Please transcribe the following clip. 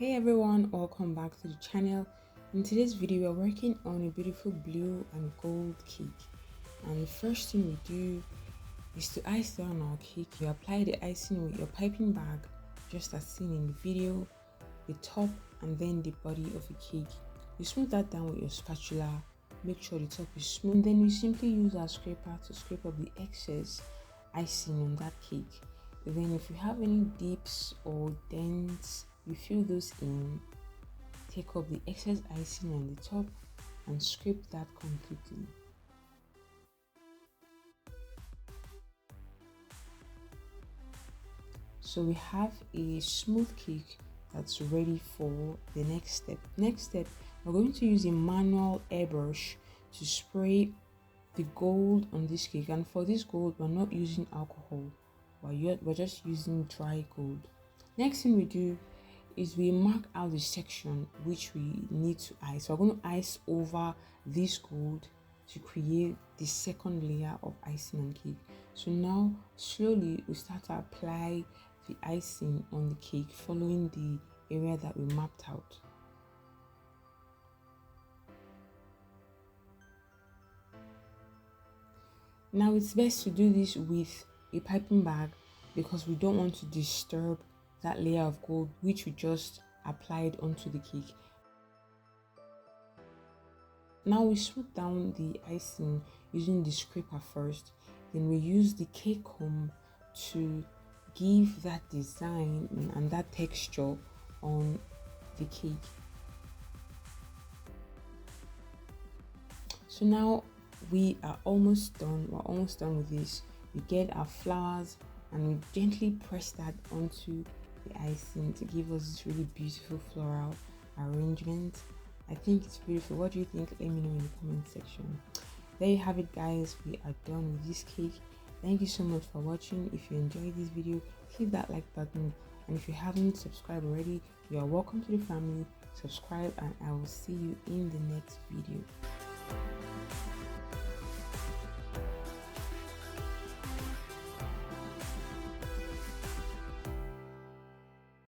Hey everyone, welcome back to the channel. In today's video we're working on a beautiful blue and gold cake, and the first thing we do is to ice down our cake. You apply the icing with your piping bag just as seen in the video, the top and then the body of the cake. You smooth that down with your spatula, make sure the top is smooth, then we simply use our scraper to scrape up the excess icing on that cake. Then if you have any dips or dents, you fill those in, take up the excess icing on the top and scrape that completely. So we have a smooth cake that's ready for the next step. We're going to use a manual airbrush to spray the gold on this cake, and for this gold we're not using alcohol, we're just using dry gold. Next thing we do is we mark out the section which we need to ice. So we're going to ice over this gold to create the second layer of icing on cake. So now slowly we start to apply the icing on the cake following the area that we mapped out. Now it's best to do this with a piping bag because we don't want to disturb that layer of gold which we just applied onto the cake. Now we smooth down the icing using the scraper first, then we use the cake comb to give that design and that texture on the cake. So now we are almost done. We're almost done with this. We get our flowers and we gently press that onto the icing to give us this really beautiful floral arrangement. I think it's beautiful. What do you think? Let me know in the comment section. There you have it, guys. We are done with this cake. Thank you so much for watching. If you enjoyed this video, hit that like button, and if you haven't subscribed already, you are welcome to the family. Subscribe and I will see you in the next video.